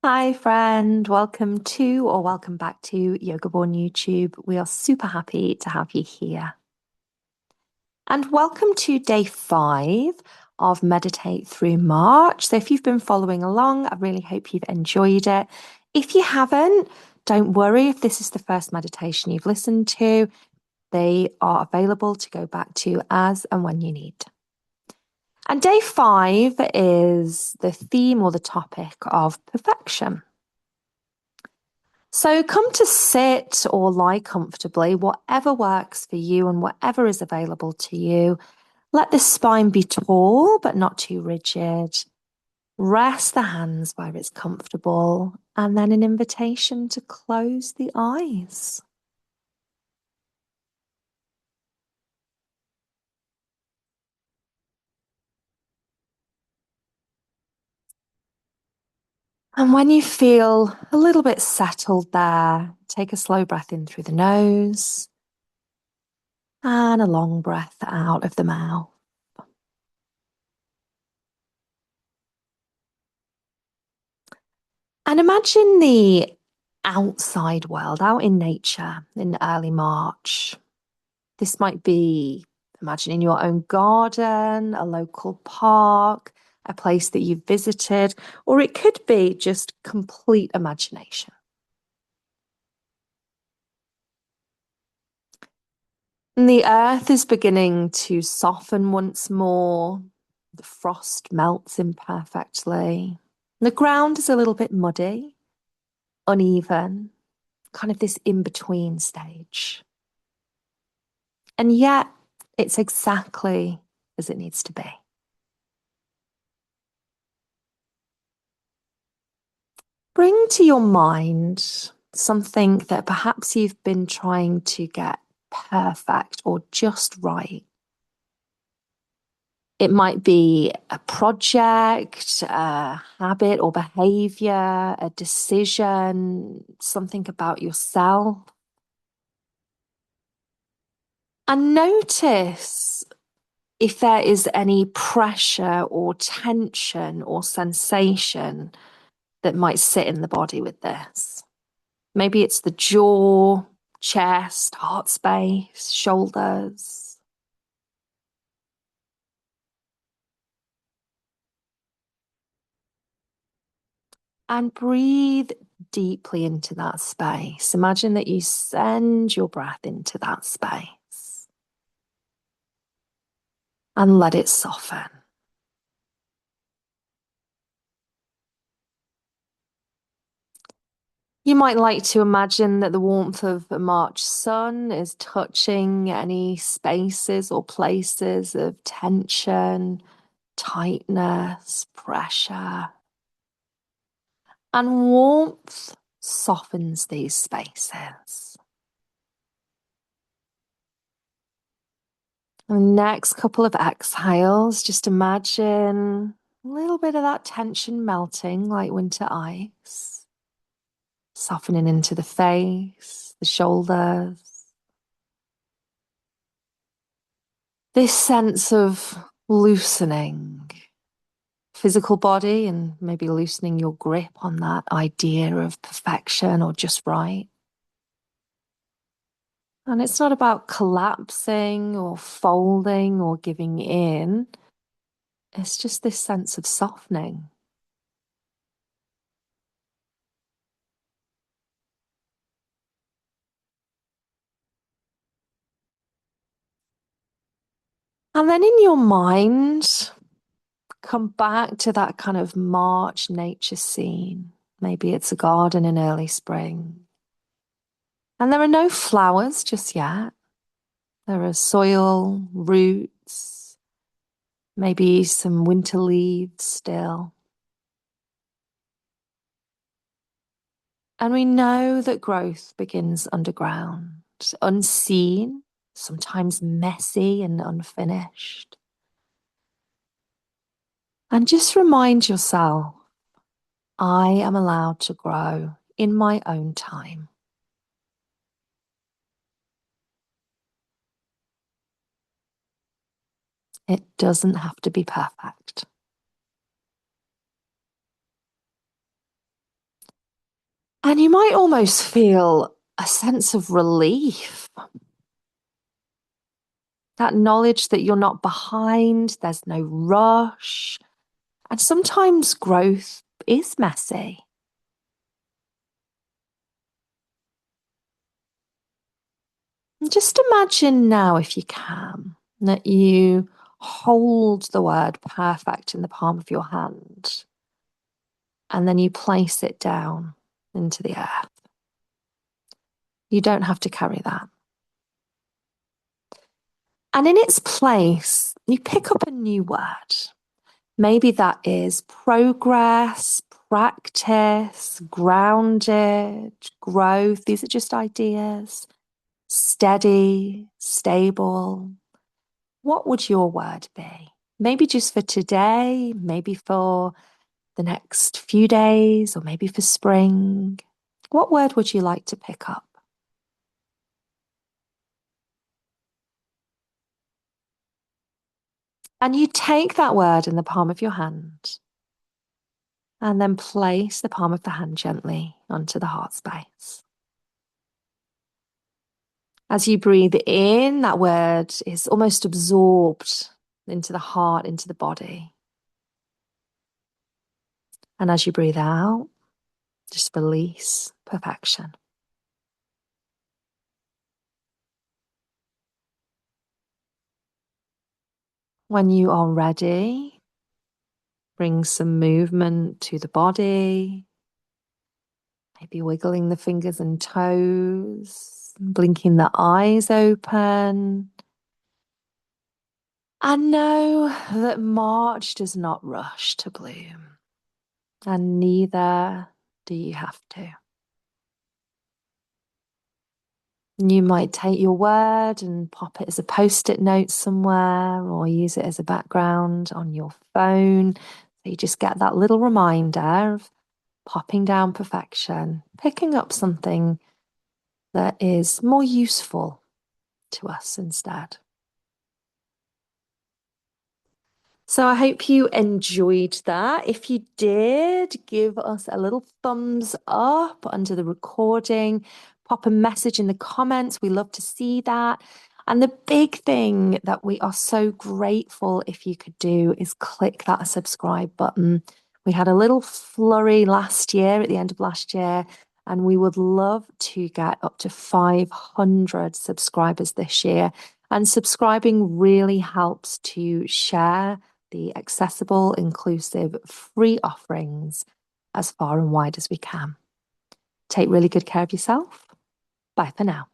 Hi, friend. Welcome back to Yoga Born YouTube. We are super happy to have you here. And welcome to day 5 of Meditate Through March. So, if you've been following along, I really hope you've enjoyed it. If you haven't, don't worry if this is the first meditation you've listened to. They are available to go back to as and when you need. And day 5 is the theme or the topic of perfection. So come to sit or lie comfortably, whatever works for you and whatever is available to you. Let the spine be tall, but not too rigid. Rest the hands where it's comfortable, and then an invitation to close the eyes. And when you feel a little bit settled there, take a slow breath in through the nose and a long breath out of the mouth. And imagine the outside world, out in nature in early March. This might be imagining your own garden, a local park, a place that you've visited, or it could be just complete imagination. And the earth is beginning to soften once more. The frost melts imperfectly. The ground is a little bit muddy, uneven, kind of this in between stage. And yet, it's exactly as it needs to be. Bring to your mind something that perhaps you've been trying to get perfect or just right. It might be a project, a habit or behavior, a decision, something about yourself. And notice if there is any pressure or tension or sensation that might sit in the body with this. Maybe it's the jaw, chest, heart space, shoulders. And breathe deeply into that space. Imagine that you send your breath into that space and let it soften. You might like to imagine that the warmth of a March sun is touching any spaces or places of tension, tightness, pressure. And warmth softens these spaces. And the next couple of exhales, just imagine a little bit of that tension melting like winter ice, softening into the face, the shoulders. This sense of loosening physical body and maybe loosening your grip on that idea of perfection or just right. And it's not about collapsing or folding or giving in. It's just this sense of softening. And then in your mind, come back to that kind of March nature scene. Maybe it's a garden in early spring. And there are no flowers just yet. There are soil, roots, maybe some winter leaves still. And we know that growth begins underground, unseen, sometimes messy and unfinished. And just remind yourself, I am allowed to grow in my own time. It doesn't have to be perfect. And you might almost feel a sense of relief. That knowledge that you're not behind, there's no rush. And sometimes growth is messy. And just imagine now, if you can, that you hold the word perfect in the palm of your hand and then you place it down into the earth. You don't have to carry that. And in its place, you pick up a new word. Maybe that is progress, practice, grounded, growth. These are just ideas. Steady, stable. What would your word be? Maybe just for today, maybe for the next few days, or maybe for spring. What word would you like to pick up? And you take that word in the palm of your hand and then place the palm of the hand gently onto the heart space. As you breathe in, that word is almost absorbed into the heart, into the body. And as you breathe out, just release perfection. When you are ready, bring some movement to the body, maybe wiggling the fingers and toes, blinking the eyes open. And know that March does not rush to bloom, and neither do you have to. You might take your word and pop it as a post-it note somewhere or use it as a background on your phone. So you just get that little reminder of popping down perfection, picking up something that is more useful to us instead. So I hope you enjoyed that. If you did, give us a little thumbs up under the recording, pop a message in the comments. We love to see that. And the big thing that we are so grateful if you could do is click that subscribe button. We had a little flurry last year, at the end of last year, and we would love to get up to 500 subscribers this year. And subscribing really helps to share the accessible, inclusive, free offerings as far and wide as we can. Take really good care of yourself. Bye for now.